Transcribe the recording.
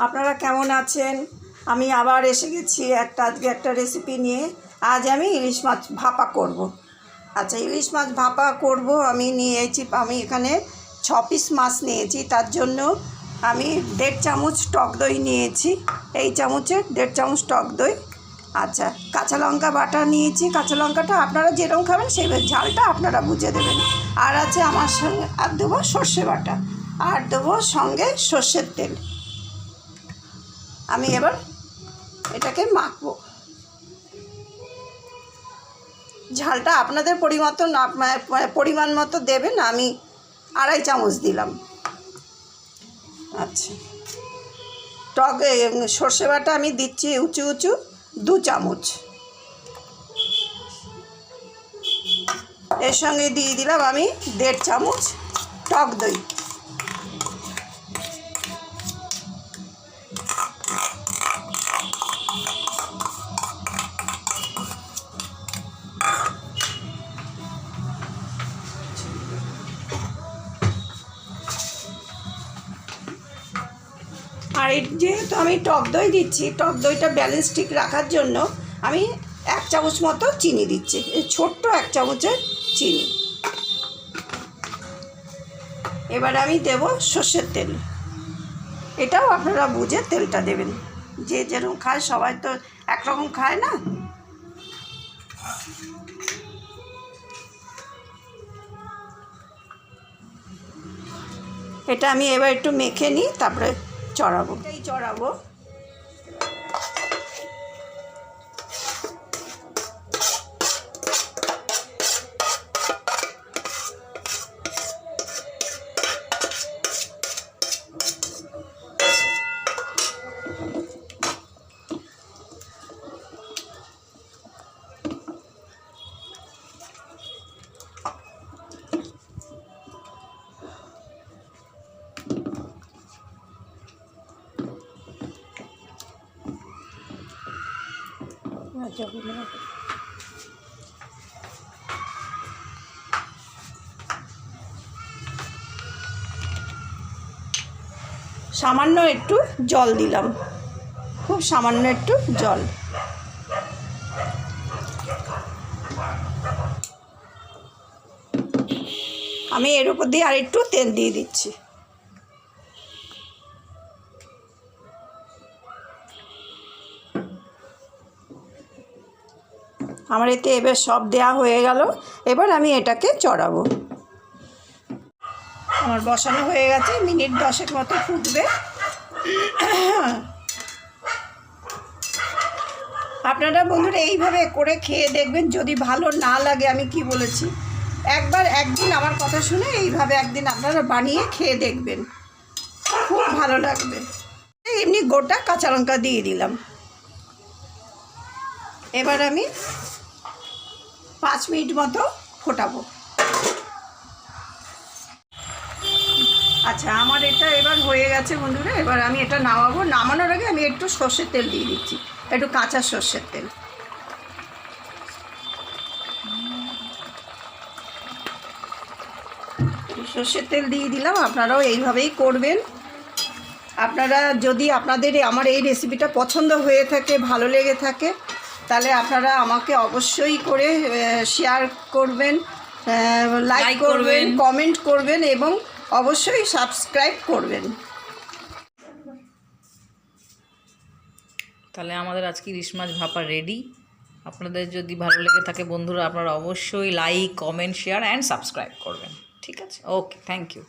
আপনারা কেমন আছেন? আমি আবার এসে গেছি আজকে একটা রেসিপি নিয়ে। আজ আমি ইলিশ মাছ ভাপা করব। আচ্ছা, ইলিশ মাছ ভাপা করব। আমি এখানে 6 পিস মাছ নিয়েছি। তার জন্য আমি 1.5 চামচ টক দই নিয়েছি। এই চামচের 1.5 চামচ টক দই। আচ্ছা, কাঁচা লঙ্কা বাটা নিয়েছি। কাঁচা লঙ্কাটা আপনারা যেরকম খাবেন সেই ঝালটা আপনারা বুঝে দেবেন। আর আছে আমার সঙ্গে আর দেবো সর্ষে বাটা, আর দেবো সঙ্গে সর্ষের তেল। আমি এবার এটাকে মাখবো। ঝালটা আপনাদের পরিমাণ মতো দেবেন। আমি 2.5 চামচ দিলাম। আচ্ছা, সর্ষে বাটা আমি দিচ্ছি উঁচু 2 চামচ। এর সঙ্গে দিয়ে দিলাম আমি 1.5 চামচ টক দই। আর যেহেতু আমি টক দই দিচ্ছি, টক দইটা ব্যালেন্স ঠিক রাখার জন্য আমি 1 চামচ মতো চিনি দিচ্ছি। এই ছোট্ট 1 চামচের চিনি। এবার আমি দেব সর্ষের তেল। এটাও আপনারা বুঝে তেলটা দেবেন। যে যেরকম খায়, সবাই তো একরকম খায় না। এটা আমি এবার একটু মেখে নিই, তারপরে চড়াবো। সামান্য একটু জল দিলাম, খুব সামান্য একটু জল। আমি এর উপর দিয়ে আর একটু তেল দিয়ে দিচ্ছি। আমার এতে এবার সব দেয়া হয়ে গেল। এবার আমি এটাকে চড়াবো। আমার বসানো হয়ে গেছে, মিনিট 10 মতো ফুটবে। আপনারা বন্ধুরা এইভাবে করে খেয়ে দেখবেন। যদি ভালো না লাগে, আমি কি বলেছি, একদিন আমার কথা শুনে এইভাবে একদিন আপনারা বানিয়ে খেয়ে দেখবেন, খুব ভালো লাগবে। এমনি গোটা কাঁচা লঙ্কা দিয়ে দিলাম। এবার আমি 5 মিনিট মতো ফোটাবো। আচ্ছা, আমার এটা এবার হয়ে গেছে বন্ধুরা। এবার আমি এটা নামাবো। নামানোর আগে আমি একটু সর্ষের তেল দিয়ে দিচ্ছি, একটু কাঁচা সর্ষের তেল। সর্ষের তেল দিয়ে দিলাম। আপনারাও এইভাবেই করবেন। আপনারা যদি আপনাদের আমার এই রেসিপিটা পছন্দ হয়ে থাকে, ভালো লেগে থাকে, তাহলে আপনারা আমাকে অবশ্যই করে শেয়ার করবেন, লাইক করবেন, কমেন্ট করবেন এবং অবশ্যই সাবস্ক্রাইব করবেন। তাহলে আমাদের আজকে ইলিশ মাছ ভাপা রেডি। আপনাদের যদি ভালো লেগে থাকে বন্ধুরা, আপনারা অবশ্যই like, comment, share and subscribe করবেন। ঠিক আছে? ওকে, থ্যাংক ইউ।